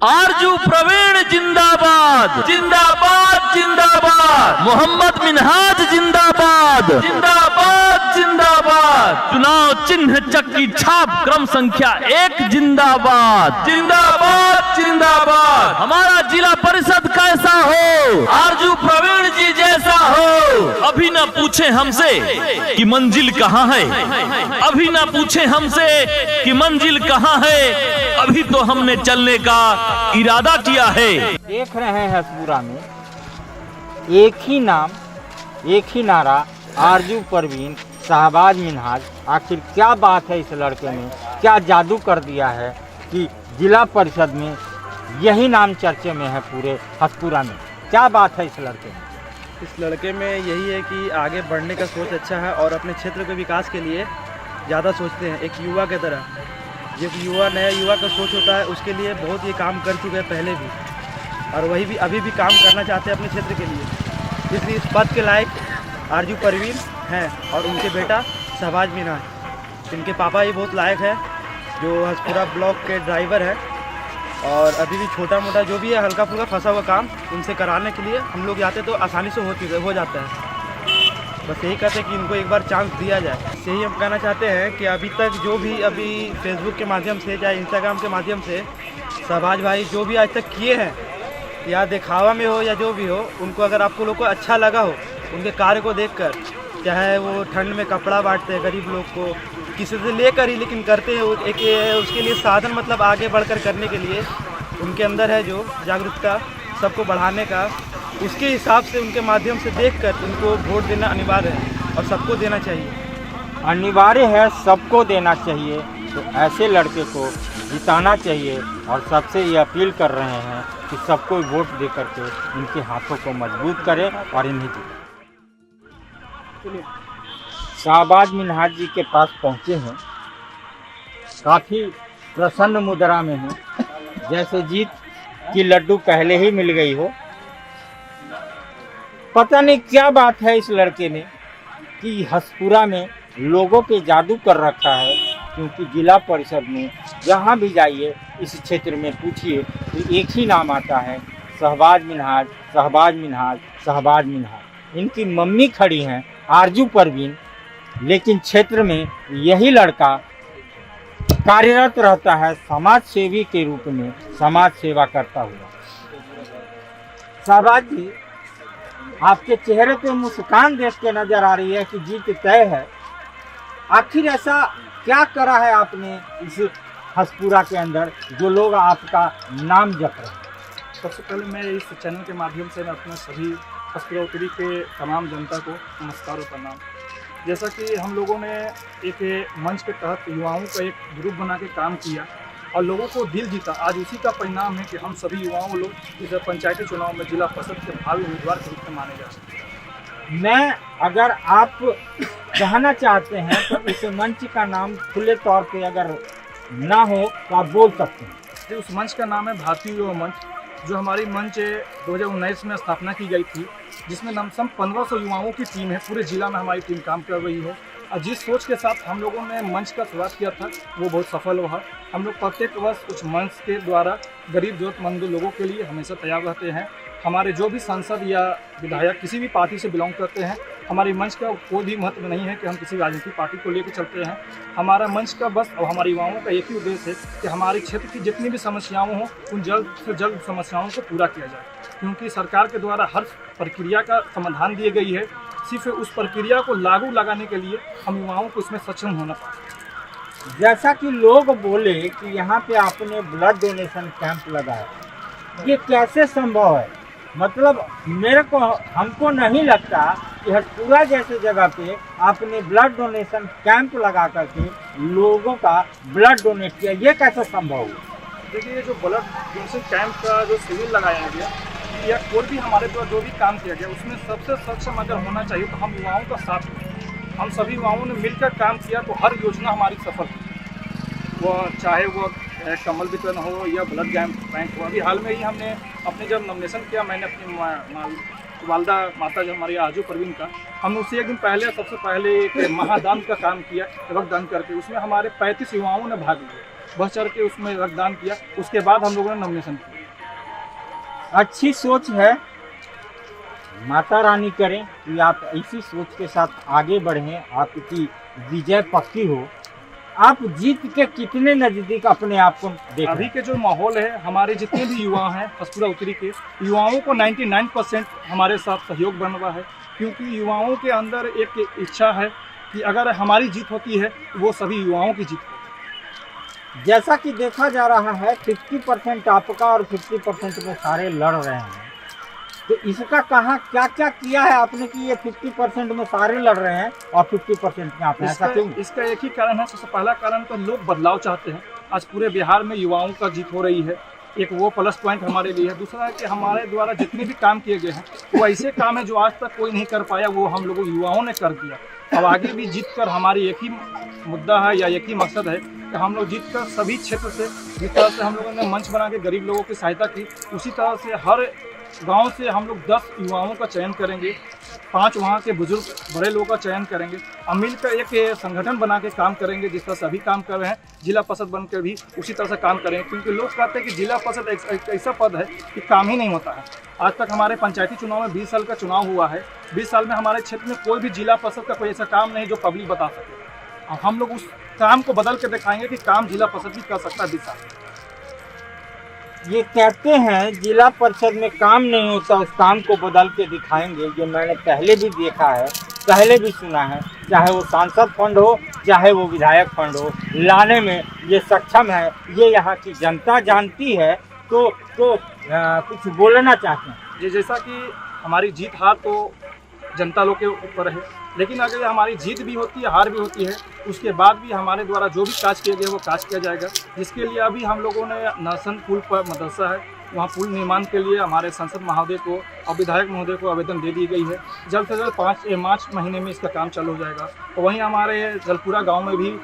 आरजू प्रवीण जिंदाबाद जिंदाबाद जिंदाबाद, मोहम्मद मिनहाज जिंदाबाद जिंदाबाद जिंदाबाद, चुनाव चिन्ह चक्की छाप क्रम संख्या 1 जिंदाबाद जिंदाबाद जिंदाबाद। हमारा जिला परिषद कैसा हो, आरजू प्रवीण जी जैसा हो। अभी ना पूछे हमसे कि मंजिल कहाँ है, अभी ना पूछे हमसे कि मंजिल कहाँ है, अभी तो हमने चलने का इरादा किया है। देख रहे हैं हसपुरा में एक ही नाम एक ही नारा, आरजू परवीन शहबाज मिनहाज। आखिर क्या बात है इस लड़के ने, क्या जादू कर दिया है कि जिला परिषद में यही नाम चर्चे में है पूरे हसपुरा में? क्या बात है इस लड़के में? इस लड़के में यही है कि आगे बढ़ने का सोच अच्छा है और अपने क्षेत्र के विकास के लिए ज़्यादा सोचते हैं। एक युवा की तरह, जो युवा नया युवा का सोच होता है उसके लिए बहुत ये काम कर चुके हैं पहले भी, और वही भी अभी भी काम करना चाहते हैं अपने क्षेत्र के लिए। इसलिए इस पद के लायक आरजू परवीन हैं और उनके बेटा शहबाज मिनहाज। इनके पापा ही बहुत लायक है, जो हसपुरा ब्लॉक के ड्राइवर है, और अभी भी छोटा मोटा जो भी है हल्का फुल्का फंसा हुआ काम उनसे कराने के लिए हम लोग जाते तो आसानी से हो जाता है। बस यही कहते हैं कि इनको एक बार चांस दिया जाए। यही हम कहना चाहते हैं कि अभी तक जो भी अभी फेसबुक के माध्यम से चाहे इंस्टाग्राम के माध्यम से शहबाज भाई जो भी आज तक किए हैं, या दिखावा में हो या जो भी हो, उनको अगर आपको लोग को अच्छा लगा हो उनके कार्य को देखकर, चाहे वो ठंड में कपड़ा बांटते हैं गरीब लोग को, किसी से लेकर ही लेकिन करते हैं एक उसके लिए साधन, मतलब आगे बढ़कर करने के लिए उनके अंदर है जो जागरूकता सबको बढ़ाने का, उसके हिसाब से उनके माध्यम से देखकर उनको वोट देना अनिवार्य है और सबको देना चाहिए। अनिवार्य है, सबको देना चाहिए। तो ऐसे लड़के को जिताना चाहिए और सबसे ये अपील कर रहे हैं कि सबको वोट दे करके इनके हाथों को मजबूत करें और इन्हें जीतें। शहबाज मिनहाज जी के पास पहुंचे हैं, काफ़ी प्रसन्न मुद्रा में हैं, जैसे जीत की लड्डू पहले ही मिल गई हो। पता नहीं क्या बात है इस लड़के ने कि हसपुरा में लोगों पे जादू कर रखा है, क्योंकि जिला परिषद में जहाँ भी जाइए इस क्षेत्र में पूछिए तो एक ही नाम आता है, शहबाज मिनहाज शहबाज मिनहाज शहबाज मिनहाज। इनकी मम्मी खड़ी हैं आरजू परवीन, लेकिन क्षेत्र में यही लड़का कार्यरत रहता है समाज सेवी के रूप में, समाज सेवा करता हुआ। शहबाज जी, आपके चेहरे पे मुस्कान देख के नजर आ रही है कि जीत तय है। आखिर ऐसा क्या करा है आपने इस हसपुरा के अंदर जो लोग आपका नाम जप रहे हैं? सबसे पहले मैं इस चैनल के माध्यम से मैं अपने सभी हसपुरा उत्तरी के तमाम जनता को नमस्कार और प्रणाम। जैसा कि हम लोगों ने एक मंच के तहत युवाओं का एक ग्रुप बना के काम किया और लोगों को दिल जीता, आज उसी का परिणाम है कि हम सभी युवाओं लोग इस पंचायती चुनाव में जिला परिषद के भावी उम्मीदवार के रूप में माने जा सकते हैं। मैं अगर आप कहना चाहते हैं तो इस मंच का नाम खुले तौर पे अगर ना हो तो आप बोल सकते हैं। उस मंच का नाम है भारतीय युवा मंच, जो हमारी मंच 2019 में स्थापना की गई थी, जिसमें लमसम 1500 युवाओं की टीम है। पूरे जिला में हमारी टीम काम कर रही है और जिस सोच के साथ हम लोगों ने मंच का शुरुआत किया था वो बहुत सफल हुआ। हम लोग प्रत्येक वर्ष उस मंच के द्वारा गरीब जरूरतमंद लोगों के लिए हमेशा तैयार रहते हैं। हमारे जो भी सांसद या विधायक किसी भी पार्टी से बिलोंग करते हैं, हमारी मंच का कोई भी महत्व नहीं है कि हम किसी राजनीतिक पार्टी को लेकर चलते हैं। हमारा मंच का बस और हमारे युवाओं का एक ही उद्देश्य है कि हमारे क्षेत्र की जितनी भी समस्याएं हों उन जल्द से जल्द समस्याओं को पूरा किया जाए, क्योंकि सरकार के द्वारा हर प्रक्रिया का समाधान दी गई है। सिर्फ उस प्रक्रिया को लागू लगाने के लिए हम युवाओं को इसमें सक्षम होना पड़ेगा। जैसा कि लोग बोले कि यहाँ पे आपने ब्लड डोनेशन कैंप लगाया, ये कैसे संभव है? मतलब हमको नहीं लगता कि हसपुरा जैसे जगह पे आपने ब्लड डोनेशन कैंप लगा करके लोगों का ब्लड डोनेट किया, ये कैसे संभव हुआ? देखिए, ये जो ब्लड डोनेशन कैंप का जो शिविर लगाया गया या कोई भी हमारे द्वारा जो भी काम किया गया, उसमें सबसे सक्षम अगर होना चाहिए तो हम युवाओं का साथ दें। हम सभी युवाओं ने मिलकर काम किया तो हर योजना हमारी सफल हुई, वो चाहे वो कमल वितरण हो या ब्लड बैंक हो। अभी हाल में ही हमने अपने जब नॉमिनेशन किया, मैंने अपनी वालदा माता जो हमारी आरजू परवीन का, हमने उससे एक दिन पहले सबसे पहले एक महादान का काम किया, रक्तदान करके। उसमें हमारे 35 युवाओं ने भाग लिया बढ़ चढ़ के उसमें रक्तदान किया। उसके बाद हम लोगों ने नॉमिनेशन किया। अच्छी सोच है, माता रानी करें कि आप इसी सोच के साथ आगे बढ़ें, आपकी विजय पक्की हो। आप जीत के कितने नजदीक अपने आप को देख अभी के जो माहौल है, हमारे जितने भी युवा हैं हसपुरा उत्तरी के युवाओं को 99% हमारे साथ सहयोग बन रहा है, क्योंकि युवाओं के अंदर एक इच्छा है कि अगर हमारी जीत होती है तो वो सभी युवाओं की जीत है। जैसा कि देखा जा रहा है 50% आपका और 50% में सारे लड़ रहे हैं, तो इसका कहाँ क्या क्या किया है आपने कि ये 50% में सारे लड़ रहे हैं और 50% में आप हैं? ऐसा क्यों? इसका एक ही कारण है। सबसे पहला कारण तो लोग बदलाव चाहते हैं। आज पूरे बिहार में युवाओं का जीत हो रही है, एक वो प्लस पॉइंट हमारे लिए है। दूसरा है कि हमारे द्वारा जितने भी काम किए गए हैं वो ऐसे काम है जो आज तक कोई नहीं कर पाया, वो हम लोगों युवाओं ने कर दिया। अब आगे भी जीत कर हमारी एक ही मुद्दा है या एक ही मकसद है कि हम लोग जीत कर सभी क्षेत्र से, जिस तरह से हम लोगों ने मंच बना के गरीब लोगों की सहायता की, उसी तरह से हर गांव से हम लोग 10 युवाओं का चयन करेंगे, 5 वहाँ के बुजुर्ग बड़े लोगों का चयन करेंगे, और मिलकर एक संगठन बना के काम करेंगे। जिस तरह से अभी काम कर रहे हैं, जिला परिषद बनकर भी उसी तरह से काम करेंगे, क्योंकि लोग कहते हैं कि जिला परिषद एक ऐसा पद है कि काम ही नहीं होता है। आज तक हमारे पंचायती चुनाव में 20 साल का चुनाव हुआ है, 20 साल में हमारे क्षेत्र में कोई भी जिला परिषद का कोई ऐसा काम नहीं जो पब्लिक बता सके। अब हम लोग उस काम को बदल के दिखाएंगे कि काम जिला परिषद भी कर सकता है 20 साल। ये कहते हैं जिला परिषद में काम नहीं होता, उस काम को बदल के दिखाएंगे। ये मैंने पहले भी देखा है, पहले भी सुना है, चाहे वो सांसद फंड हो चाहे वो विधायक फंड हो, लाने में ये सक्षम है। ये यहाँ की जनता जानती है। तो कुछ बोलना चाहते हैं? ये जैसा कि हमारी जीत हार तो जनता लोग के ऊपर है, लेकिन अगर हमारी जीत भी होती है, हार भी होती है, उसके बाद भी हमारे द्वारा जो भी काज किए गए वो काज किया जाएगा। जिसके लिए अभी हम लोगों ने नरसन पुल पर मदरसा है, वहाँ पुल निर्माण के लिए हमारे सांसद महोदय को और विधायक महोदय को आवेदन दे दी गई है। जल्द से जल्द मार्च महीने में इसका काम चालू हो जाएगा। और वहीं हमारे जलपुरा गाँव में भी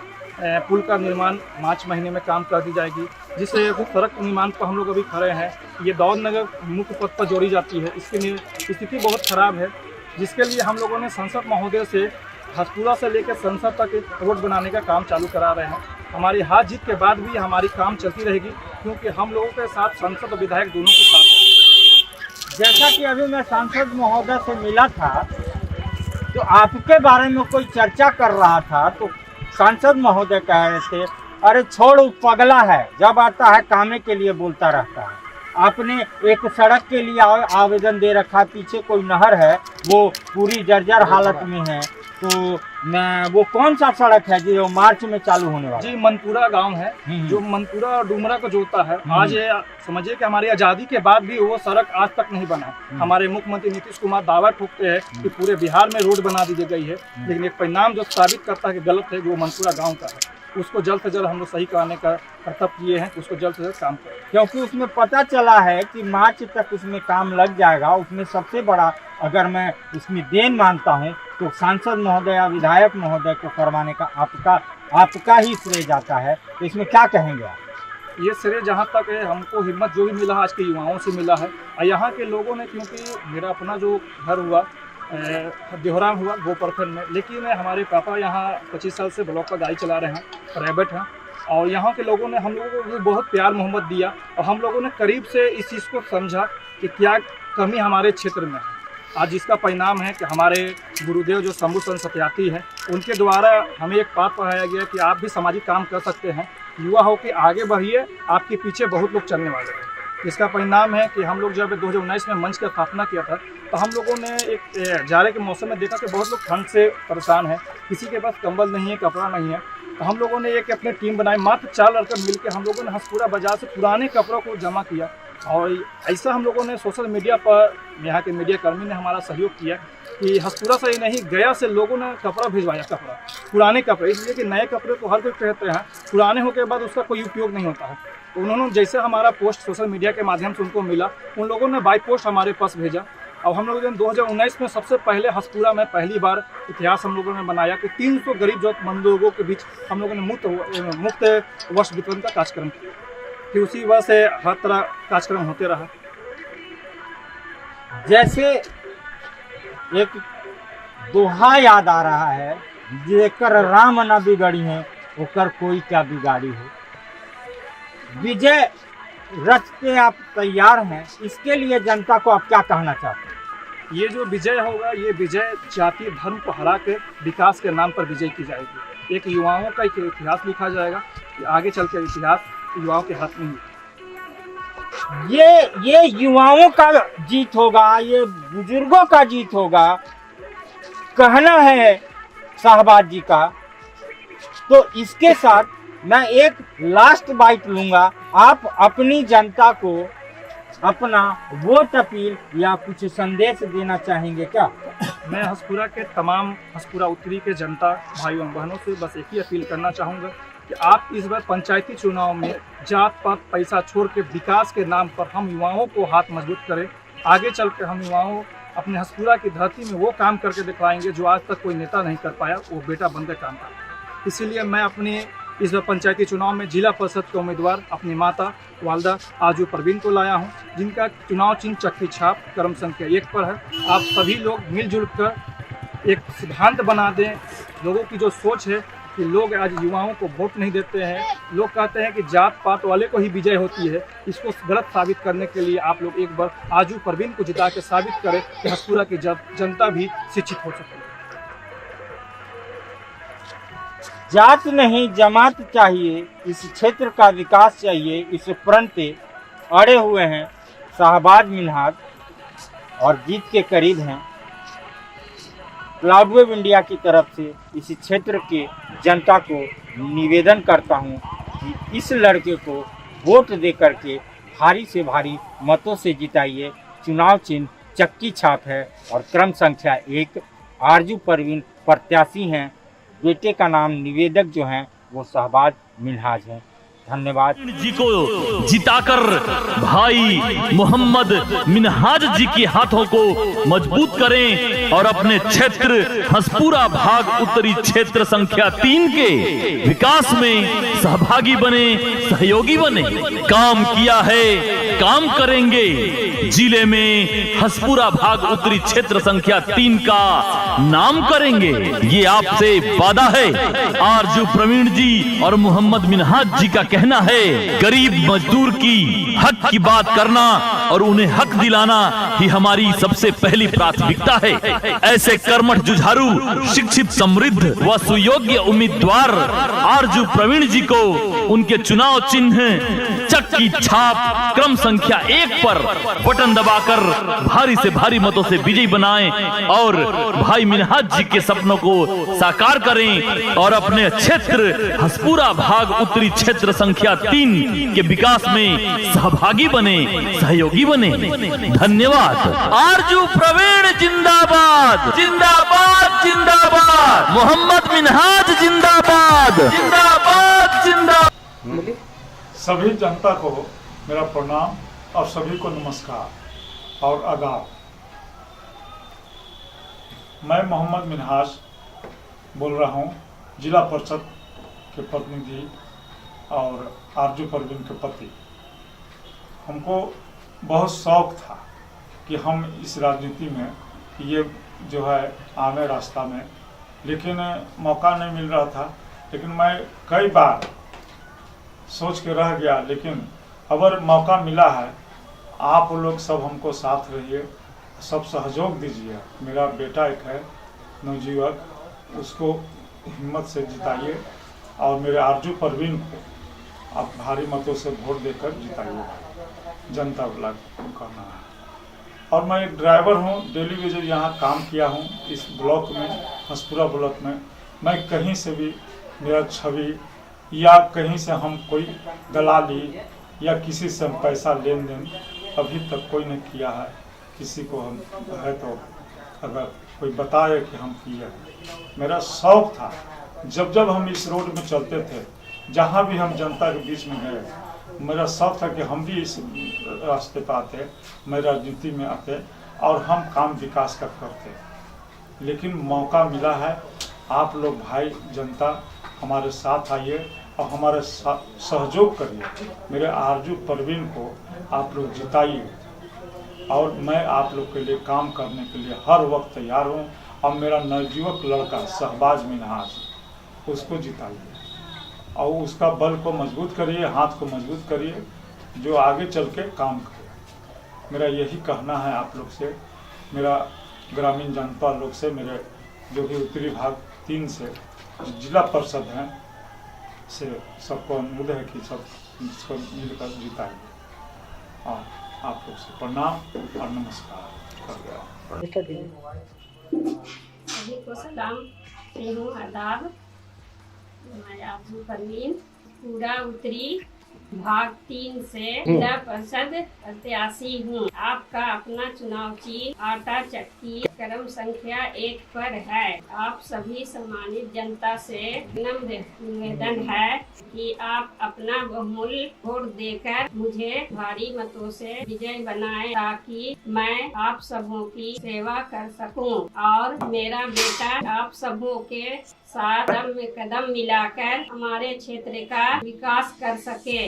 पुल का निर्माण मार्च महीने में काम कर दी जाएगी, जिससे सड़क निर्माण पर हम लोग अभी खड़े हैं। ये दौद नगर मुख्य पथ पर जोड़ी जाती है, इसकी स्थिति बहुत खराब है, जिसके लिए हम लोगों ने सांसद महोदय से हसपुरा से लेकर संसद तक रोड बनाने का काम चालू करा रहे हैं। हमारी हार जीत के बाद भी हमारी काम चलती रहेगी, क्योंकि हम लोगों के साथ सांसद और विधायक दोनों के साथ। जैसा कि अभी मैं सांसद महोदय से मिला था तो आपके बारे में कोई चर्चा कर रहा था, तो सांसद महोदय कह रहे थे, अरे छोड़ पगला है, जब आता है कामे के लिए बोलता रहता है। आपने एक सड़क के लिए आवेदन दे रखा, पीछे कोई नहर है वो पूरी जर्जर हालत में है, तो मैं वो कौन सा सड़क है जो मार्च में चालू होने वाला? जी, मनपुरा गांव है जो मनपुरा और डुमरा को जोड़ता है। आज ये समझिए कि हमारी आज़ादी के बाद भी वो सड़क आज तक नहीं बना है। हमारे मुख्यमंत्री नीतीश कुमार दावा ठोकते हैं कि पूरे बिहार में रोड बना दी गई है, लेकिन एक परिणाम जो साबित करता है कि गलत है, जो मनपुरा गाँव का है, उसको जल्द से जल्द हम लोग सही कराने का कर्तव्य किए हैं। उसको जल्द से जल्द काम करें, क्योंकि उसमें पता चला है कि मार्च तक उसमें काम लग जाएगा। उसमें सबसे बड़ा अगर मैं उसमें देन मानता हूँ तो सांसद महोदय या विधायक महोदय को करवाने का आपका ही श्रेय जाता है। तो इसमें क्या कहेंगे आप? ये श्रेय जहाँ तक है, हमको हिम्मत जो भी मिला आज के युवाओं से मिला है, और यहाँ के लोगों ने, क्योंकि मेरा अपना जो घर हुआ देहराम हुआ गो प्रखंड में, लेकिन हमारे पापा यहाँ 25 साल से ब्लॉक का गाड़ी चला रहे हैं, प्राइवेट हैं, और यहाँ के लोगों ने हम लोगों को बहुत प्यार मोहब्बत दिया, और हम लोगों ने करीब से इस चीज़ को समझा कि क्या कमी हमारे क्षेत्र में है। आज जिसका परिणाम है कि हमारे गुरुदेव जो शंभू संत सत्यार्थी हैं, उनके द्वारा हमें एक बात पढ़ाया गया कि आप भी सामाजिक काम कर सकते हैं, युवा हो के आगे बढ़िए, आपके पीछे बहुत लोग चलने वाले हैं। इसका परिणाम है कि हम लोग जब 2019 में मंच की स्थापना किया था, तो हम लोगों ने एक जाड़े के मौसम में देखा कि बहुत लोग ठंड से परेशान हैं, किसी के पास कंबल नहीं है, कपड़ा नहीं है। तो हम लोगों ने एक अपनी टीम बनाई, मात्र 4 लड़के मिलकर हम लोगों ने हसपुरा बाजार से पुराने कपड़ों को जमा किया, और ऐसा हम लोगों ने सोशल मीडिया पर, यहाँ के मीडिया कर्मी ने हमारा सहयोग किया कि हसपुरा से ही नहीं, गया से लोगों ने कपड़ा भिजवाया, कपड़ा पुराने कपड़े, इसलिए कि नए कपड़े को हर कोई कहते हैं, पुराने होने के बाद उसका कोई उपयोग नहीं होता है। तो उन्होंने जैसे हमारा पोस्ट सोशल मीडिया के माध्यम से उनको मिला, उन लोगों ने बाई पोस्ट हमारे पास भेजा। अब हम लोगों ने 2019 में सबसे पहले हसपुरा में पहली बार इतिहास हम लोगों ने बनाया कि 300 गरीब जरूरतमंद लोगों के बीच हम लोगों ने मुफ्त वस्त्र वितरण का कार्यक्रम किया। फिर उसी वजह से हर तरह कार्यक्रम होते रहा। जैसे एक दोहा याद आ रहा है, जेकर राम न बिगड़ी है ओकर कोई क्या बिगाड़ी हो। विजय रथ पे आप तैयार हैं, इसके लिए जनता को आप क्या कहना चाहते हैं? ये जो विजय होगा, ये विजय जाति धर्म को हरा के विकास के नाम पर विजय की जाएगी। एक युवाओं का एक इतिहास लिखा जाएगा कि आगे चल के इतिहास युवाओं के हाथ में ही। ये युवाओं का जीत होगा, ये बुजुर्गों का जीत होगा, कहना है शाहबाज जी का। तो इसके साथ मैं एक लास्ट बाइट लूंगा। आप अपनी जनता को अपना वोट अपील या कुछ संदेश देना चाहेंगे क्या? मैं हसपुरा के तमाम हसपुरा उत्तरी के जनता भाइयों बहनों से बस एक ही अपील करना चाहूँगा कि आप इस बार पंचायती चुनाव में जात पात पैसा छोड़ के विकास के नाम पर हम युवाओं को हाथ मजबूत करें। आगे चल के हम युवाओं अपने हसपुरा की धरती में वो काम करके दिखलाएंगे जो आज तक कोई नेता नहीं कर पाया, वो बेटा बनकर काम कर। इसीलिए मैं अपने इस बार पंचायती चुनाव में जिला परिषद के उम्मीदवार अपनी माता वालदा आरजू परवीन को लाया हूं, जिनका चुनाव चिन्ह चक्की छाप क्रम संख्या 1 पर है। आप सभी लोग मिलजुल कर एक सिद्धांत बना दें। लोगों की जो सोच है कि लोग आज युवाओं को वोट नहीं देते हैं, लोग कहते हैं कि जात पात वाले को ही विजय होती है, इसको गलत साबित करने के लिए आप लोग एक बार आरजू परवीन को जिता के साबित करें कि हसपुरा की जनता भी शिक्षित हो सके। जात नहीं जमात चाहिए, इस क्षेत्र का विकास चाहिए, इस प्रण पे अड़े हुए हैं शाहबाज मिन्हाज और जीत के करीब हैं। क्लाउड वेव इंडिया की तरफ से इस क्षेत्र के जनता को निवेदन करता हूं कि इस लड़के को वोट दे करके भारी से भारी मतों से जिताइए। चुनाव चिन्ह चक्की छाप है और क्रम संख्या 1। आरजू परवीन प्रत्याशी हैं, बेटे का नाम निवेदक जो हैं वो शाहबाज मिन्हाज हैं। धन्यवाद जी को जिताकर भाई मोहम्मद मिन्हाज जी के हाथों को मजबूत करें और अपने क्षेत्र हसपुरा भाग उत्तरी क्षेत्र संख्या 3 के विकास में सहभागी बने, सहयोगी बने। काम किया है, काम करेंगे। जिले में हसपुरा भाग उत्तरी क्षेत्र संख्या 3 का नाम करेंगे, ये आपसे वादा है। आरजू प्रवीण जी और मोहम्मद मिन्हाज जी का कहना है, गरीब मजदूर की हक की बात करना और उन्हें हक दिलाना ही हमारी सबसे पहली प्राथमिकता है। ऐसे कर्मठ, जुझारू, शिक्षित, समृद्ध व सुयोग्य उम्मीदवार आरजू प्रवीण जी को उनके चुनाव चिन्ह चक्की छाप क्रम संख्या 1 पर बटन दबाकर भारी से भारी मतों से विजयी बनाएं और भाई मिन्हाज जी के सपनों को साकार करें और अपने क्षेत्र हसपुरा भाग उत्तरी क्षेत्र संख्या 3 के विकास में सहभागी बने, सहयोगी बने। धन्यवाद। आरजू प्रवीण जिंदाबाद, जिंदाबाद, जिंदाबाद। मोहम्मद मिन्हाज जिंदाबाद, जिंदाबाद, जिंदाबाद। सभी जनता को मेरा प्रणाम और सभी को नमस्कार और आदाब। मैं मोहम्मद मिन्हाज बोल रहा हूँ, जिला परिषद के प्रतिनिधि और आरजू परवीन के पति। हमको बहुत शौक था कि हम इस राजनीति में ये जो है आमे रास्ता में, लेकिन मौका नहीं मिल रहा था। लेकिन मैं कई बार सोच के रह गया, लेकिन अगर मौका मिला है, आप लोग सब हमको साथ रहिए, सब सहयोग दीजिए। मेरा बेटा एक है नवजुवक, उसको हिम्मत से जिताइए और मेरे आरजू परवीन को आप भारी मतों से वोट देकर जिताइए। जनता वाला करना है। और मैं एक ड्राइवर हूँ, डेली बेसिस यहाँ काम किया हूँ इस ब्लॉक में, हसपुरा ब्लॉक में। मैं कहीं से भी मेरा छवि या कहीं से हम कोई दलाली या किसी से हम पैसा लेन देन अभी तक कोई नहीं किया है। किसी को हम है तो अगर कोई बताए कि हम किए। मेरा शौक था, जब जब हम इस रोड में चलते थे, जहाँ भी हम जनता के बीच में गए, मेरा शौक था कि हम भी इस रास्ते पर आते, मैं राजनीति में आते और हम काम विकास का करते। लेकिन मौका मिला है, आप लोग भाई जनता हमारे साथ आइए और हमारे सहयोग करिए। मेरे आरजू परवीन को आप लोग जिताइए और मैं आप लोग के लिए काम करने के लिए हर वक्त तैयार हूँ। और मेरा नवजुवक लड़का शाहबाज मिन्हाज, उसको जिताइए। और उसका बल को मजबूत करिए, हाथ को मजबूत करिए, जो आगे चल के काम करे। मेरा यही कहना है आप लोग से, मेरा ग्रामीण जनता लोग से, मेरे जो भी उत्तरी भाग 3 से जिला परिषद हैं से सबको अनुरोध है कि सब इसको मिलकर जिताइए। और आप लोग से प्रणाम और नमस्कार कर दिया। सभी को सलाम करती हूँ, आदाब। मैं आबू परवीन पूरा उत्तरी भाग 3 से जिला परिषद प्रत्याशी हूँ। आपका अपना चुनाव चिन्ह आटा चक्की क्रम संख्या 1 पर है। आप सभी सम्मानित जनता से नम्र निवेदन है कि आप अपना बहुमूल्य वोट देकर मुझे भारी मतों से विजय बनाएं, ताकि मैं आप सबों की सेवा कर सकूं और मेरा बेटा आप सबों के साथ कदम में कदम मिलाकर हमारे क्षेत्र का विकास कर सके।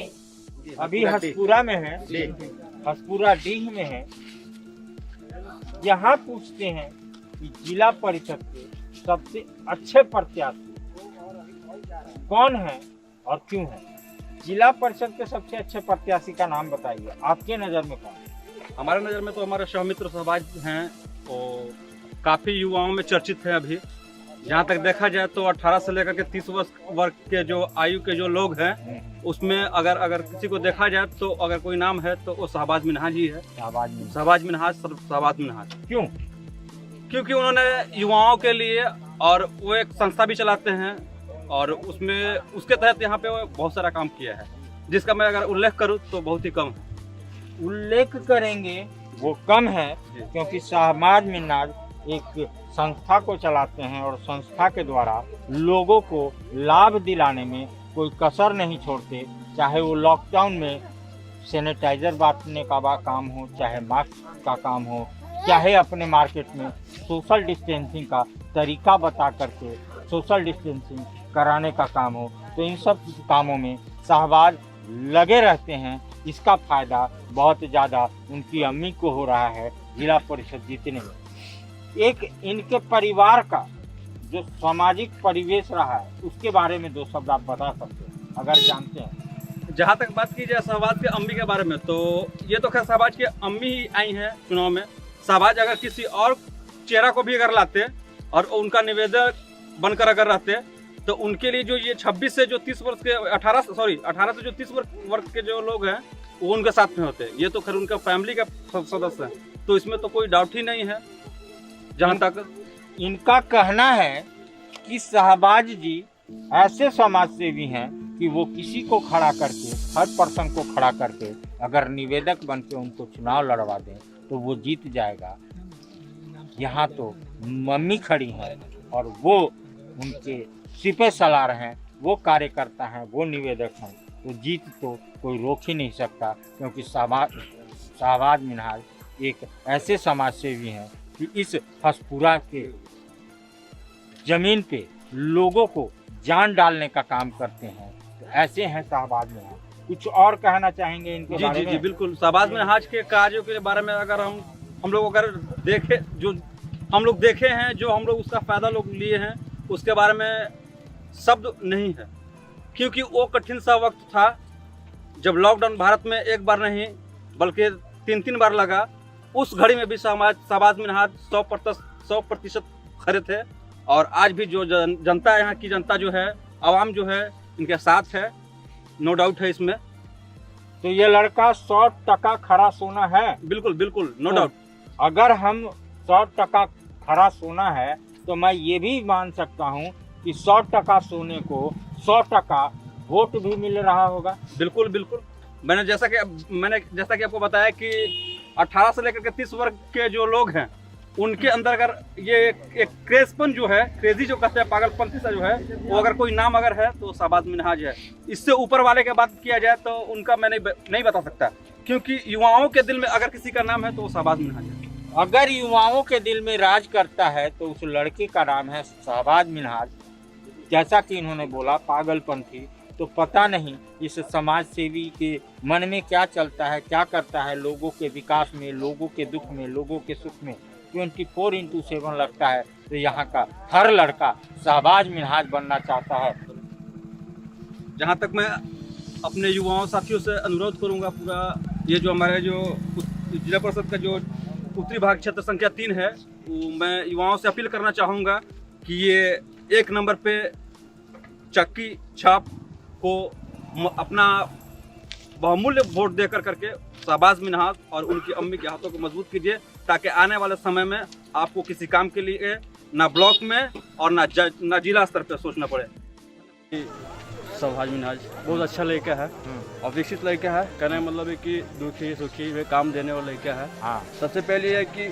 अभी हसपुरा में है, हसपुरा डीह में है। यहाँ पूछते हैं कि जिला परिषद के सबसे अच्छे प्रत्याशी कौन है और क्यों है। जिला परिषद के सबसे अच्छे प्रत्याशी का नाम बताइए, आपके नज़र में कौन है? हमारे नज़र में तो हमारे सौमित्र सहबाज हैं और काफ़ी युवाओं में चर्चित है। अभी जहाँ तक देखा जाए तो 18 से लेकर के 30 वर्ष के जो आयु के जो लोग हैं, उसमें अगर किसी को देखा जाए तो अगर कोई नाम है तो वो शहबाज मिन्हाज ही है। शहबाज मिन्हाज क्यों? क्योंकि उन्होंने युवाओं के लिए, और वो एक संस्था भी चलाते हैं और उसमें उसके तहत यहाँ पे बहुत सारा काम किया है, जिसका मैं अगर उल्लेख करूँ तो बहुत ही कम है। उल्लेख करेंगे वो कम है, क्योंकि शहबाज मिन्हाज एक संस्था को चलाते हैं और संस्था के द्वारा लोगों को लाभ दिलाने में कोई कसर नहीं छोड़ते। चाहे वो लॉकडाउन में सैनिटाइजर बांटने का काम हो, चाहे मास्क का काम हो, चाहे अपने मार्केट में सोशल डिस्टेंसिंग का तरीका बता करके सोशल डिस्टेंसिंग कराने का काम हो, तो इन सब कामों में शहबाज लगे रहते हैं। इसका फायदा बहुत ज़्यादा उनकी अम्मी को हो रहा है जिला परिषद जीतने में। एक इनके परिवार का जो सामाजिक परिवेश रहा है उसके बारे में 2 शब्द आप बता सकते हैं अगर जानते हैं। जहाँ तक बात की जाए शहबाज के अम्मी के बारे में, तो ये तो खैर शहबाज की अम्मी ही आई हैं चुनाव में। शहबाज अगर किसी और चेहरा को भी अगर लाते और उनका निवेदक बनकर अगर रहते तो उनके लिए जो ये 26 से जो 30 वर्ष के 18 से जो 30 वर्ष के जो लोग हैं वो उनके साथ में होते। ये तो खैर उनका फैमिली का सदस्य है, तो इसमें तो कोई डाउट ही नहीं है। जहाँ तक इनका कहना है कि शहबाज जी ऐसे समाज सेवी हैं कि वो किसी को खड़ा करके, हर पर्सन को खड़ा करके अगर निवेदक बन के उनको चुनाव लड़वा दें तो वो जीत जाएगा। यहाँ तो मम्मी खड़ी हैं और वो उनके सिपे सलार हैं, वो कार्यकर्ता हैं, वो निवेदक हैं, तो जीत तो कोई रोक ही नहीं सकता। क्योंकि शहबाज मिन्हाज एक ऐसे समाज सेवी हैं कि इस हसपुरा के जमीन पे लोगों को जान डालने का काम करते हैं। तो ऐसे हैं शहबाज मिन्हाज। कुछ और कहना चाहेंगे इनके बारे में? जी बिल्कुल। शहबाज मिन्हाज के कार्यों के बारे में अगर हम लोग अगर देखे, जो हम लोग देखे हैं, जो हम लोग उसका फायदा लोग लिए हैं, उसके बारे में शब्द नहीं है। क्योंकि वो कठिन सा वक्त था जब लॉकडाउन भारत में एक बार नहीं बल्कि 3 बार लगा। उस घड़ी में भी शहबाज मिन्हाज 100% खड़े थे। और आज भी जो जनता, यहाँ की जनता जो है, आवाम जो है, इनके साथ है, नो डाउट है इसमें। तो ये लड़का 100% खरा सोना है। बिल्कुल नो डाउट। अगर हम 100% खरा सोना है तो मैं ये भी मान सकता हूँ कि 100% सोने को 100% वोट भी मिल रहा होगा। बिल्कुल। मैंने जैसा कि आपको बताया कि 18 से लेकर के 30 वर्ग के जो लोग हैं, उनके अंदर अगर ये एक क्रेजपन जो है, क्रेजी जो कहते हैं, पागलपंथी सा जो है, वो अगर कोई नाम अगर है तो शहबाज मिन्हाज है। इससे ऊपर वाले की बात किया जाए तो उनका मैं नहीं बता सकता, क्योंकि युवाओं के दिल में अगर किसी का नाम है तो वो शहबाज मिन्हाज है। अगर युवाओं के दिल में राज करता है तो उस लड़के का नाम है शहबाज मिन्हाज। जैसा कि इन्होंने बोला पागलपंथी, तो पता नहीं इस समाज सेवी के मन में क्या चलता है, क्या करता है लोगों के विकास में, लोगों के दुख में, लोगों के सुख में। 24/7 लगता है। तो यहाँ का हर लड़का शहबाज मिन्हाज बनना चाहता है। जहाँ तक मैं अपने युवाओं साथियों से अनुरोध करूँगा, पूरा ये जो हमारे जो जिला परिषद का जो उत्तरी भाग क्षेत्र संख्या 3 है, वो मैं युवाओं से अपील करना चाहूँगा कि ये 1 नंबर पे चक्की छाप को अपना बहुमूल्य वोट देकर करके शहबाज मिन्हाज और उनकी अम्मी के हाथों को मजबूत कीजिए, ताकि आने वाले समय में आपको किसी काम के लिए ना ब्लॉक में और ना जिला स्तर पर सोचना पड़े। शहबाज मिन्हाज बहुत अच्छा लड़का है और विकसित लड़का है। कहने का मतलब है कि दुखी सुखी में काम देने वाला लड़का है। हाँ। सबसे पहले है कि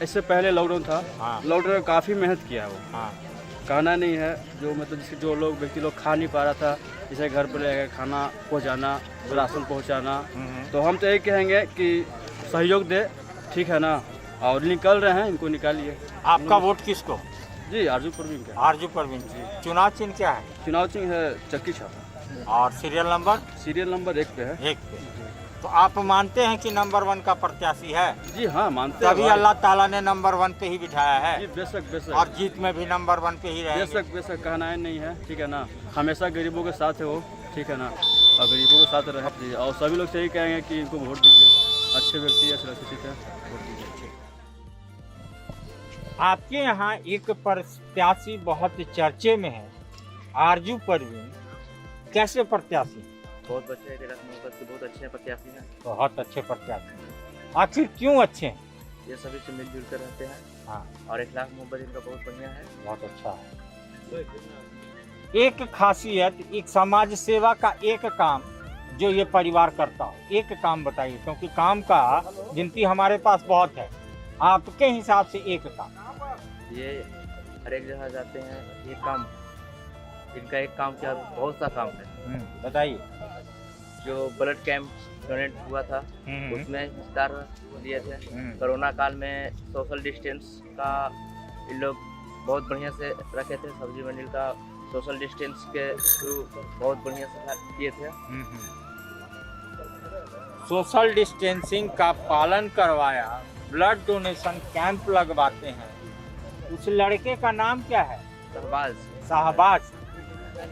इससे पहले लॉकडाउन था। हाँ। लॉकडाउन में काफ़ी मेहनत किया है वो। हाँ। कहना नहीं है, जो मतलब जिसके जो लोग व्यक्ति लोग खा नहीं पा रहा था, जैसे घर पर लेकर खाना पहुंचाना, राशन पहुंचाना, तो हम तो यही कहेंगे कि सहयोग दे, ठीक है ना। और निकल रहे हैं, इनको निकालिए। आपका वोट किसको? जी आरजू परवीन का। आरजू परवीन जी। चुनाव चिन्ह क्या है? चुनाव चिन्ह है चक्की छाप और सीरियल नंबर? सीरियल नंबर 1 पे है। 1 पे। तो आप मानते हैं कि नंबर 1 का प्रत्याशी है? जी हाँ, मानते हैं। तभी अल्लाह ताला ने नंबर 1 पे ही बिठाया है। जी बेशक बेशक। और जीत में भी नंबर 1 पे ही रहेंगे। बेशक बेशक, कहना है नहीं है, ठीक है ना। हमेशा गरीबों के साथ है वो, ठीक है ना, और गरीबों के साथ रहे। और सभी लोग से यही कहेंगे कि इनको वोट दीजिए। अच्छे व्यक्ति है, सुरक्षित है, वोट दीजिए। आपके यहाँ एक प्रत्याशी बहुत चर्चे में है, आरजू परवीन। कैसे प्रत्याशी? बहुत अच्छे बहुत अच्छे प्रत्याशी हैं। बहुत अच्छे प्रत्याशी। आखिर क्यों अच्छे हैं? ये सभी से मिलजुल कर रहते हैं। हाँ। और इखलाक मोहब्बत इनका बहुत बढ़िया है। बहुत अच्छा है। एक खासियत, एक समाज सेवा का एक काम जो ये परिवार करता हो, एक काम बताइए, क्योंकि काम का गिनती हमारे पास बहुत है। आपके हिसाब से एक काम। ये हर एक जगह जाते हैं, ये काम इनका एक काम क्या, बहुत सा काम है। बताइए। जो ब्लड कैंप डोनेट हुआ था उसमें हिस्सेदार लिए थे। कोरोना काल में सोशल डिस्टेंस का इन लोग बहुत बढ़िया से रखे थे। सब्जी मंडी का सोशल डिस्टेंस के थ्रू बहुत बढ़िया से किए थे। सोशल डिस्टेंसिंग का पालन करवाया, ब्लड डोनेशन कैंप लगवाते हैं। उस लड़के का नाम क्या है?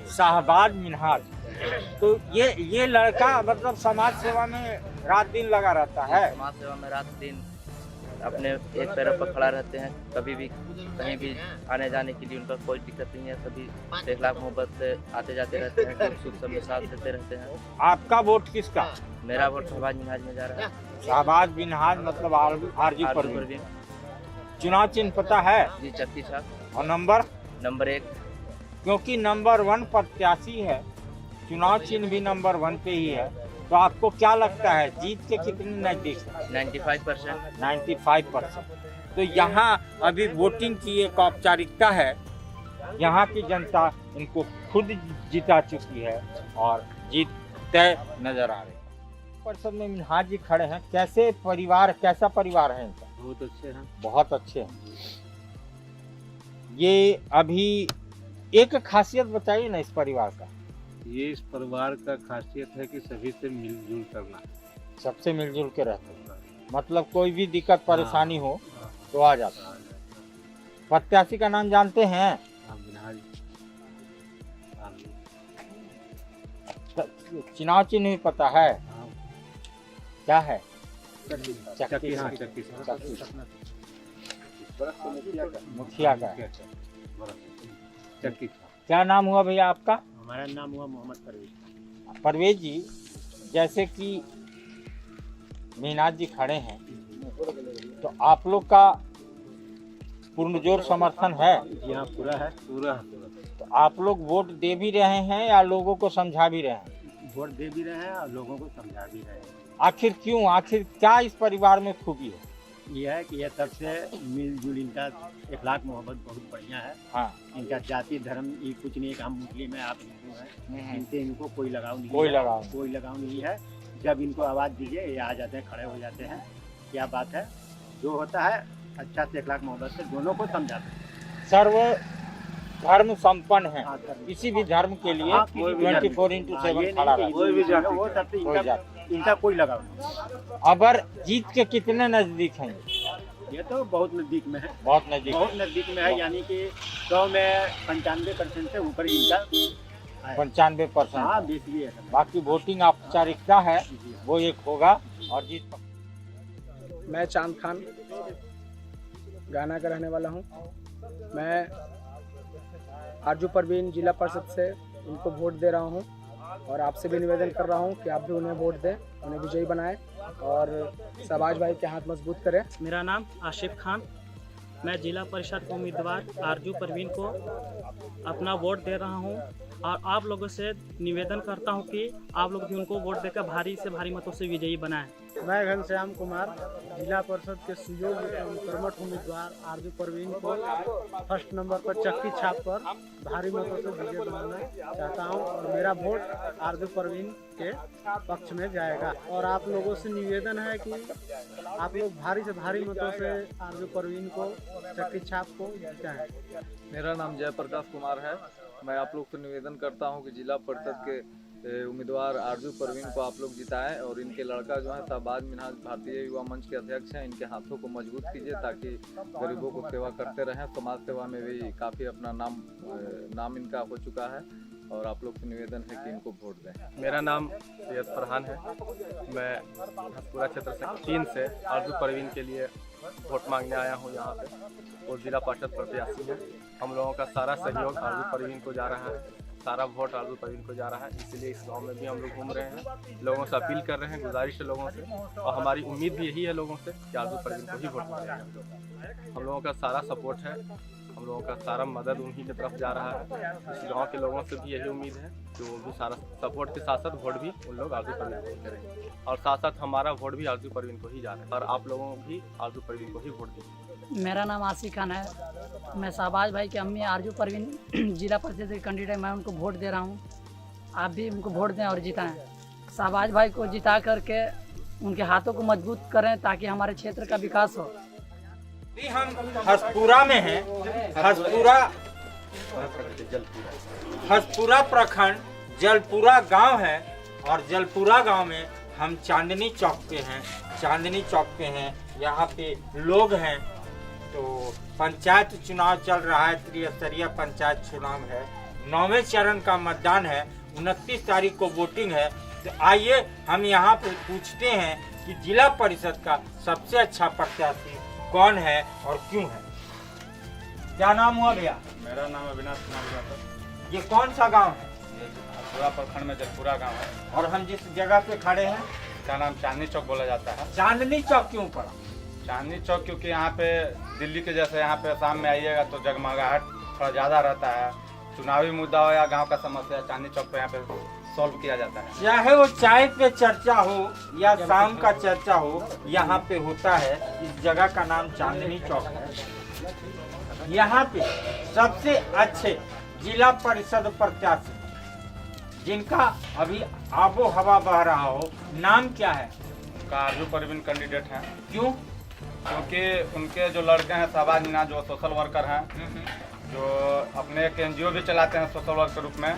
शहबाज मिन्हाज। तो ये लड़का मतलब समाज सेवा में रात दिन लगा रहता है। समाज सेवा में रात दिन अपने एक पैर पर खड़ा रहते हैं। कभी भी कहीं भी आने जाने के लिए उनका कोई दिक्कत नहीं है। सभी इखलाक मोहब्बत से आते जाते रहते हैं, सुख सब में साथ देते रहते हैं। आपका वोट किसका? मेरा वोट शहबाज मिन्हाज में जा रहा है। शहबाज मिन्हाज मतलब आरजू परवीन। चुनाव चिन्ह पता है? जी चक्की छाप। और नंबर? नंबर 1। क्योंकि नंबर 1 प्रत्याशी है, चुनाव चिन्ह भी नंबर 1 पे ही है, तो आपको क्या लगता है जीत के कितने नजदीक? 95%। 95%। तो यहाँ अभी वोटिंग की एक औपचारिकता है। यहाँ की जनता इनको खुद जिता चुकी है और जीत तय नजर आ रही है। परिषद में मिन्हाज जी खड़े हैं। कैसा परिवार है इनका? बहुत अच्छे हैं। बहुत अच्छे हैं। ये अभी एक खासियत बताइए ना इस परिवार का। ये इस परिवार का खासियत है कि सभी से मिलजुल करना, सबसे मिलजुल के रहते हैं। मतलब कोई भी दिक्कत परेशानी हो तो आ जाता है। प्रत्याशी का नाम जानते हैं? चुनाव चिन्ह भी पता है? क्या है? चक्की। हाँ, चक्की। मुखिया का। चक्की। क्या नाम हुआ भैया आपका? हमारा नाम हुआ मोहम्मद परवेज जी। जैसे कि मीनाज जी खड़े हैं, तो आप लोग का पुरजोर समर्थन है? यहाँ पूरा है, पूरा। तो आप लोग वोट दे भी रहे हैं या लोगों को समझा भी रहे हैं? वोट दे भी रहे हैं और लोगों को समझा भी रहे हैं। आखिर क्यों? आखिर क्या इस परिवार में खूबी है? यह है कि यह तब से मिलजुल, इनका इखलाक मोहब्बत बहुत बढ़िया है। हाँ। इनका जाति धर्म ये कुछ नहीं है। हम मुस्लिम है, आप हिंदू हैं, इनसे इनको कोई लगाव नहीं है। कोई लगाव नहीं है। जब इनको आवाज़ दीजिए ये आ जाते हैं, खड़े हो जाते हैं। क्या बात है, जो होता है अच्छा से इखलाक मोहब्बत से दोनों को समझाते हैं। सर्व धर्म संपन्न है, किसी भी धर्म के लिए 24/7 खड़ा रहता है। कोई भी जाति, वो सबसे इनका कोई लगाव नहीं। अगर जीत के कितने नजदीक हैं? ये तो बहुत नजदीक में है। बहुत नजदीक में है। यानी कि 100 में 95% से ऊपर इनका 95%। हाँ 20 भी है। बाकी वोटिंग औपचारिकता है, वो एक होगा। और जिस मैं चांद खान गाना का रहने वाला हूँ। मैं आरजू परवीन जिला परिषद से उनको वोट दे रहा हूँ और आपसे भी निवेदन कर रहा हूँ कि आप भी उन्हें वोट दें, उन्हें विजयी बनाएं और शहबाज भाई के हाथ मजबूत करें। मेरा नाम आशिफ खान, मैं जिला परिषद उम्मीदवार आरजू परवीन को अपना वोट दे रहा हूं और आप लोगों से निवेदन करता हूं कि आप लोग भी उनको वोट देकर भारी से भारी मतों से विजयी बनाएं। मैं घनश्याम कुमार जिला परिषद के सुयोग्य एवं कर्मठ उम्मीदवार आरजू परवीन को फर्स्ट नंबर पर चक्की छाप पर भारी मतों से विजय बनाना चाहता हूं और मेरा वोट आरजू परवीन के पक्ष में जाएगा। और आप लोगों से निवेदन है कि आप लोग भारी से भारी मतों से आरजू परवीन को चक्की छाप को जिताएं। मेरा नाम जयप्रकाश कुमार है। मैं आप लोग से निवेदन करता हूं कि जिला परिषद के उम्मीदवार आरजू परवीन को आप लोग जिताएं और इनके लड़का जो है शहबाज मिनहाज भारतीय युवा मंच के अध्यक्ष हैं, इनके हाथों को मजबूत कीजिए ताकि गरीबों को सेवा करते रहें। समाज सेवा में भी काफ़ी अपना नाम इनका हो चुका है और आप लोग से निवेदन है कि इनको वोट दें। मेरा नाम सैयद फरहान है। मैं हसपुरा क्षेत्र से 3 से आरजू परवीन के लिए वोट मांगने आया हूँ यहाँ पे। वो जिला परिषद प्रत्याशी है। हम लोगों का सारा सहयोग आरजू परवीन को जा रहा है, सारा वोट आरजू परवीन को जा रहा है। इसलिए इस गांव में भी हम लोग घूम रहे हैं, लोगों से अपील कर रहे हैं, गुजारिश है लोगों से, और हमारी उम्मीद भी यही है लोगों से कि आरजू परवीन को ही वोट मारेंगे। हम लोगों का सारा सपोर्ट है, हम लोगों का सारा मदद उन्हीं की तरफ जा रहा है। इस गांव के लोगों से भी यही उम्मीद है कि वो भी सारा सपोर्ट के साथ साथ वोट भी उन लोग आरजू परवीन को ही करेंगे और साथ साथ हमारा वोट भी आरजू परवीन को ही जा रहा है और आप लोगों को भी आरजू परवीन को ही वोट दीजिए। मेरा नाम आशिफ खान है। मैं शहबाज भाई की अम्मी आरजू परवीन जिला परिषद के कैंडिडेट, मैं उनको वोट दे रहा हूँ। आप भी उनको वोट दें और जिताएं। शहबाज भाई को जिता करके उनके हाथों को मजबूत करें ताकि हमारे क्षेत्र का विकास हो। हम हसपुरा में हैं। हसपुरा प्रखंड जलपुरा गांव है और जलपुरा गांव में हम चांदनी चौक पे हैं। चांदनी चौक पे हैं, यहाँ पे लोग हैं। तो पंचायत चुनाव चल रहा है, त्रिस्तरीय पंचायत चुनाव है। 9वें चरण का मतदान है, 29 तारीख को वोटिंग है। तो आइए हम यहाँ पे पूछते हैं कि जिला परिषद का सबसे अच्छा प्रत्याशी कौन है और क्यों है। क्या नाम हुआ भैया? मेरा नाम अविनाश कुमार यादव। ये कौन सा गांव है? हसपुरा प्रखंड में जलपुरा गांव है। और हम जिस जगह पे खड़े हैं इसका नाम चांदनी चौक बोला जाता है। चांदनी चौक क्यों पड़ा? चांदनी चौक क्योंकि यहाँ पे दिल्ली के जैसे यहाँ पे शाम में आइएगा तो जगमगाहट थोड़ा ज़्यादा रहता है। चुनावी मुद्दा हो या गाँव का समस्या, चांदनी चौक पे यहाँ पे सॉल्व किया जाता है। चाहे वो चाय पे चर्चा हो या शाम का चर्चा हो, यहाँ पे होता है। इस जगह का नाम चांदनी चौक है। यहाँ पे सबसे अच्छे जिला परिषद प्रत्याशी जिनका अभी आबो हवा बह रहा हो, नाम क्या है? उनका आरजू परवीन कैंडिडेट हैं। क्यों? क्योंकि उनके जो लड़के हैं शहबाज मिनहाज, जो सोशल वर्कर हैं, जो अपने एक NGO भी चलाते हैं सोशल वर्क के रूप में।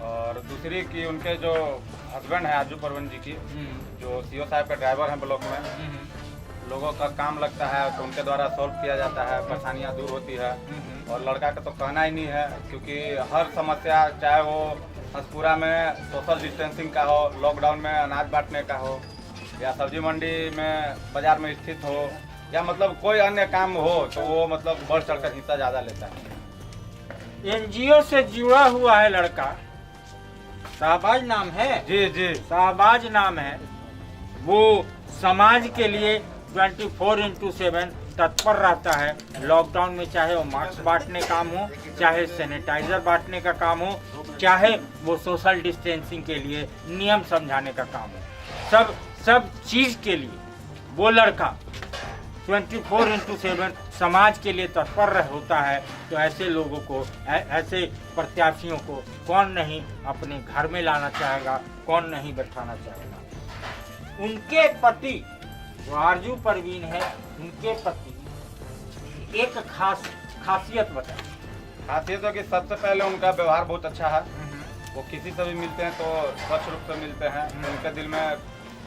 और दूसरी कि उनके जो हस्बैंड है आरजू परवीन जी की, जो CO साहब का ड्राइवर हैं ब्लॉक में, लोगों का काम लगता है तो उनके द्वारा सॉल्व किया जाता है, परेशानियाँ दूर होती है। और लड़का का तो कहना ही नहीं है, क्योंकि हर समस्या, चाहे वो हसपुरा में सोशल डिस्टेंसिंग का हो, लॉकडाउन में अनाज बांटने का हो, या सब्जी मंडी में बाजार में स्थित हो, या मतलब कोई अन्य काम हो, तो वो मतलब बढ़ चढ़कर हिस्सा ज़्यादा लेता है। NGO से जुड़ा हुआ है लड़का, शहबाज नाम है। जी जी, शहबाज नाम है। वो समाज के लिए 24/7 तत्पर रहता है। लॉकडाउन में चाहे वो मास्क बांटने काम हो, चाहे सैनिटाइजर बांटने का काम हो, चाहे वो सोशल डिस्टेंसिंग के लिए नियम समझाने का काम हो, सब चीज के लिए वो लड़का 24/7 समाज के लिए तत्पर होता है। तो ऐसे लोगों को, ऐसे प्रत्याशियों को कौन नहीं अपने घर में लाना चाहेगा, कौन नहीं बैठाना चाहेगा। उनके पति जो आरजू परवीन है, उनके पति एक खासियत बताए। खासियत है कि सबसे पहले उनका व्यवहार बहुत अच्छा है। वो किसी से भी मिलते हैं तो स्वच्छ रूप से मिलते हैं। उनके दिल में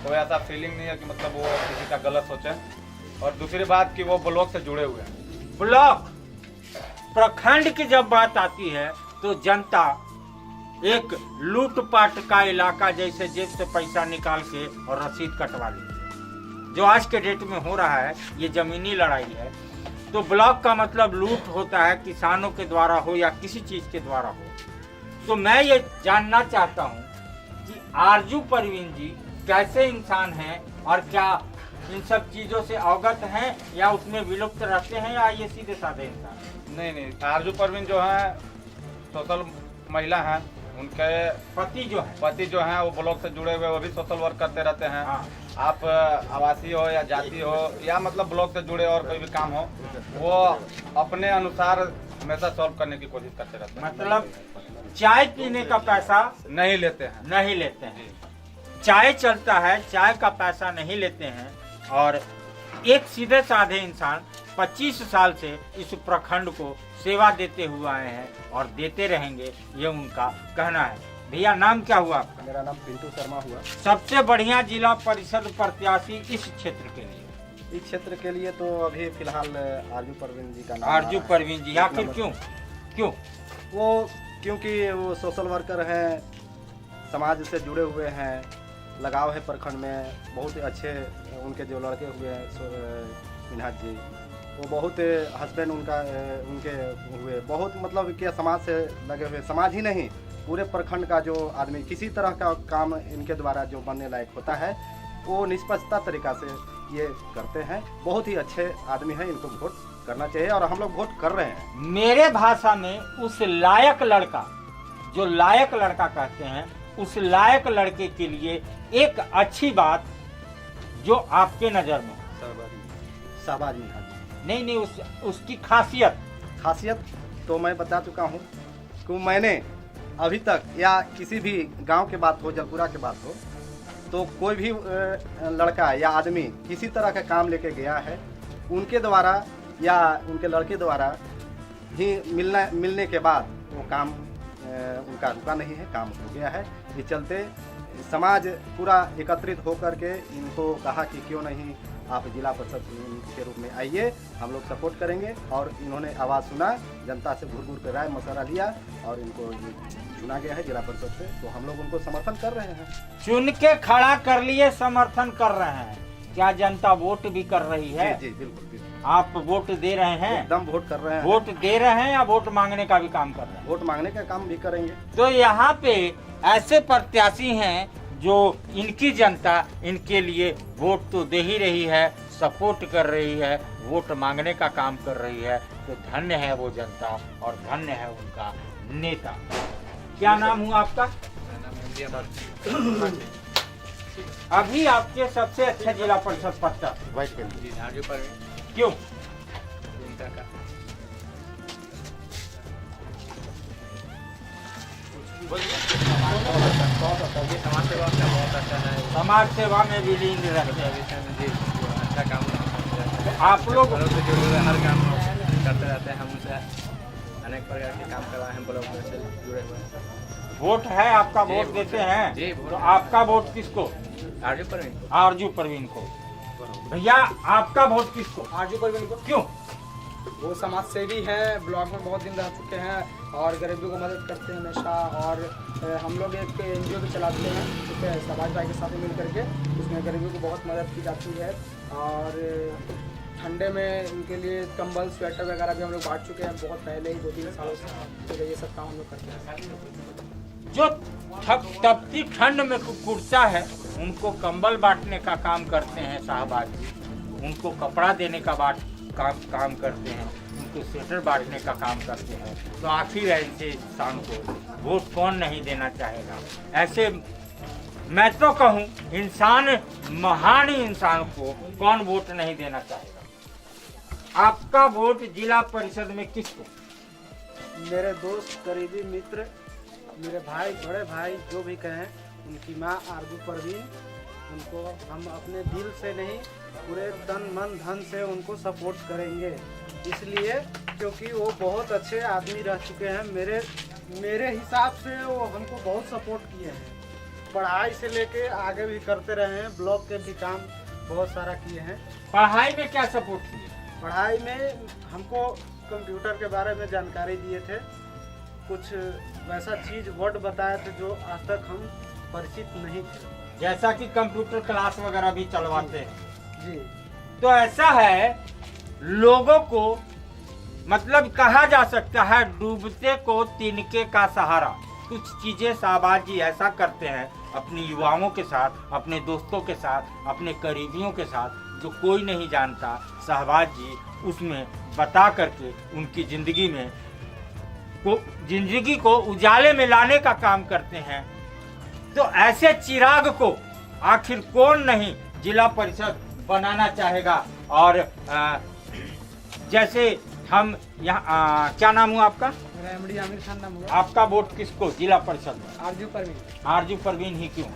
कोई ऐसा फीलिंग नहीं है कि मतलब वो किसी का गलत सोचें। और दूसरी बात कि वो ब्लॉक से जुड़े हुए हैं। ब्लॉक प्रखंड की जब बात आती है तो जनता एक लूटपाट का इलाका, जैसे जेब से पैसा निकाल के और रसीद कटवा लीजिए, जो आज के डेट में हो रहा है। ये जमीनी लड़ाई है। तो ब्लॉक का मतलब लूट होता है, किसानों के द्वारा हो या किसी चीज के द्वारा हो। तो मैं ये जानना चाहता हूँ कि आरजू परवीन जी कैसे इंसान हैं और क्या इन सब चीजों से अवगत हैं या उसमें विलुप्त रहते हैं, या ये सीधे साधे इंसान? नहीं, आरजू परवीन जो है सोशल महिला हैं। उनके पति जो है वो ब्लॉक से जुड़े हुए, वो भी सोशल वर्क करते रहते हैं। हाँ। आप आवासीय हो या जाति हो या मतलब ब्लॉक से जुड़े और कोई भी काम हो, वो अपने अनुसार हमेशा सॉल्व करने की कोशिश करते रहते हैं। मतलब चाय पीने का पैसा नहीं लेते हैं। चाय चलता है, चाय का पैसा नहीं लेते हैं। और एक सीधे साधे इंसान 25 साल से इस प्रखंड को सेवा देते हुए आए हैं और देते रहेंगे, ये उनका कहना है। भैया नाम क्या हुआ आपका? मेरा नाम पिंटू शर्मा हुआ। सबसे बढ़िया जिला परिषद प्रत्याशी इस क्षेत्र के लिए? इस क्षेत्र के लिए तो अभी फिलहाल आरजू परवीन जी का नाम। आरजू परवीन जी, आखिर क्यों? वो क्योंकि वो सोशल वर्कर हैं, समाज से जुड़े हुए हैं, लगाव है प्रखंड में। बहुत अच्छे उनके जो लड़के हुए हैं मिन्हाज जी, वो बहुत हस्बैंड उनके हुए, बहुत मतलब कि समाज से लगे हुए, समाज ही नहीं पूरे प्रखंड का जो आदमी किसी तरह का काम इनके द्वारा जो बनने लायक होता है वो निष्पक्षता तरीका से ये करते हैं। बहुत ही अच्छे आदमी हैं, इनको वोट करना चाहिए और हम लोग वोट कर रहे हैं। मेरे भाषा में उस लायक लड़का, जो लायक लड़का कहते हैं, उस लायक लड़के के लिए एक अच्छी बात जो आपके नजर में शाहबाज मिन्हाज नहीं उसकी खासियत तो मैं बता चुका हूँ कि मैंने अभी तक या किसी भी गांव के बात हो, जलपुरा के बात हो, तो कोई भी लड़का या आदमी किसी तरह का काम लेके गया है, उनके द्वारा या उनके लड़के द्वारा ही मिलने के बाद वो काम उनका रुका नहीं है, काम हो गया है। इस चलते समाज पूरा एकत्रित होकर के इनको कहा कि क्यों नहीं आप जिला परिषद के रूप में आइए, हम लोग सपोर्ट करेंगे। और इन्होंने आवाज़ सुना, जनता से घूर कर राय मशवरा लिया और इनको चुना गया है जिला परिषद से। तो हम लोग उनको समर्थन कर रहे हैं। चुन के खड़ा कर लिए, समर्थन कर रहे हैं। क्या जनता वोट भी कर रही है? जी बिल्कुल। आप वोट दे रहे हैं? एकदम वोट कर रहे हैं। वोट दे रहे हैं या वोट मांगने का भी काम कर रहे हैं? वोट मांगने का काम भी करेंगे। तो यहाँ पे ऐसे प्रत्याशी हैं जो इनकी जनता इनके लिए वोट तो दे ही रही है, सपोर्ट कर रही है, वोट मांगने का काम कर रही है। तो धन्य है वो जनता और धन्य है उनका नेता। क्या नाम हुआ आपका? अभी आपके सबसे अच्छा जिला परिषद प्रत्याशी क्यों? समाज सेवा में भी लीन रहते हैं। अच्छा काम आप लोग हर काम करते रहते हैं। हम उनसे अनेक प्रकार के काम करवाए हैं, ब्लॉक में से जुड़े हुए हैं। वोट है आपका? वोट देते हैं? तो आपका वोट किसको? आरजू परवीन को। भैया आपका वोट किसको? आरजू परवीन को। क्यों? वो समाज सेवी हैं, ब्लॉक में बहुत दिन रह चुके हैं और गरीबों को मदद करते हैं हमेशा। और हम लोग एक NGO भी चलाते हैं, ठीक है, समाज भाई के साथ मिल करके। उसमें गरीबों को बहुत मदद की जाती है और ठंडे में उनके लिए कंबल, स्वेटर वगैरह भी हम लोग बांट चुके हैं बहुत पहले ही, 2-3 सालों से। तो ये सब काम हम लोग करते हैं। जो तपती ठंड में कुर्ता है, उनको कंबल बांटने का काम करते हैं शाहबाज जी। उनको कपड़ा देने का काम करते हैं, उनको स्वेटर बांटने का काम करते हैं। तो आखिर ऐसे इंसान को वोट कौन नहीं देना चाहेगा? ऐसे मैं तो कहूँ इंसान, महान इंसान को कौन वोट नहीं देना चाहेगा? आपका वोट जिला परिषद में किसको? मेरे दोस्त, करीबी मित्र, मेरे भाई, बड़े भाई जो भी कहें, उनकी माँ आरजू परवीन, उनको हम अपने दिल से नहीं, पूरे तन मन धन से उनको सपोर्ट करेंगे। इसलिए क्योंकि वो बहुत अच्छे आदमी रह चुके हैं। मेरे हिसाब से वो हमको बहुत सपोर्ट किए हैं। पढ़ाई से लेके आगे भी करते रहे हैं, ब्लॉक के भी काम बहुत सारा किए हैं। पढ़ाई में क्या सपोर्ट किए? पढ़ाई में हमको कंप्यूटर के बारे में जानकारी दिए थे कुछ वैसा चीज़ वर्ड बताए थे जो आज तक हम परिचित नहीं थे। जैसा कि कंप्यूटर क्लास वगैरह भी चलवाते हैं जी। तो ऐसा है, लोगों को मतलब कहा जा सकता है डूबते को तिनके का सहारा। कुछ चीजें शाहबाज जी ऐसा करते हैं अपने युवाओं के साथ, अपने दोस्तों के साथ, अपने करीबियों के साथ, जो कोई नहीं जानता। शाहबाज जी उसमें बता करके उनकी जिंदगी को उजाले में लाने का काम करते हैं। तो ऐसे चिराग को आखिर कौन नहीं जिला परिषद बनाना चाहेगा। और जैसे हम यहाँ क्या नाम हुआ आपका? मेरा एमडी आमिर खान नाम हुआ। आपका वोट किसको जिला परिषद में? आरजू परवीन। आरजू परवीन ही क्यों?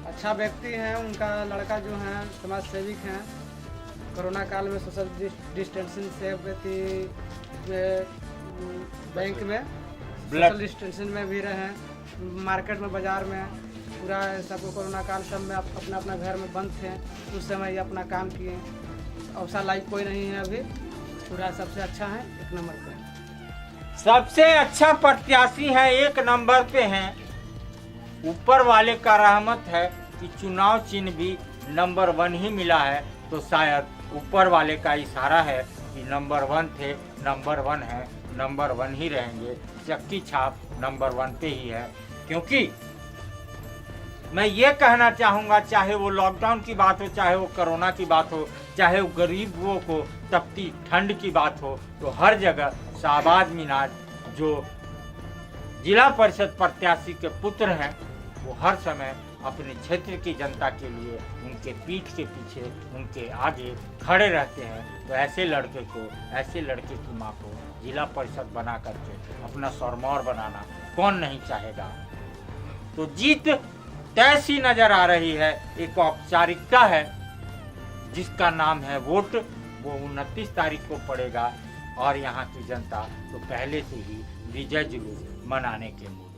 अच्छा व्यक्ति हैं, उनका लड़का जो है समाज सेविक हैं। कोरोना काल में सोशल डिस्टेंसिंग से बैंक में सोशल डिस्टेंसिंग में भी रहे, मार्केट में, बाजार में पूरा सबको कोरोना काल सब में अपना अपना घर में बंद थे, उस समय ये अपना काम किए। अवसर लाइक कोई नहीं है अभी, पूरा सबसे अच्छा है, एक नंबर पे सबसे अच्छा प्रत्याशी है, एक नंबर पे हैं। ऊपर वाले का रहमत है कि चुनाव चिन्ह भी नंबर 1 ही मिला है, तो शायद ऊपर वाले का इशारा है कि नंबर 1 थे, नंबर 1 है, नंबर 1 ही रहेंगे। चक्की छाप नंबर 1 पे ही है। क्योंकि मैं ये कहना चाहूँगा, चाहे वो लॉकडाउन की बात हो, चाहे वो कोरोना की बात हो, चाहे वो गरीबों को तपती ठंड की बात हो, तो हर जगह शाहबाज मिन्हाज जो जिला परिषद प्रत्याशी के पुत्र हैं, वो हर समय अपने क्षेत्र की जनता के लिए उनके पीठ के पीछे, उनके आगे खड़े रहते हैं। तो ऐसे लड़के को, ऐसे लड़के की माँ को जिला परिषद बना करके अपना सरमौर बनाना कौन नहीं चाहेगा। तो जीत तय सी नजर आ रही है। एक औपचारिकता है जिसका नाम है वोट, वो 29 तारीख को पड़ेगा। और यहाँ की जनता तो पहले से ही विजय जुलूस मनाने के मूड में।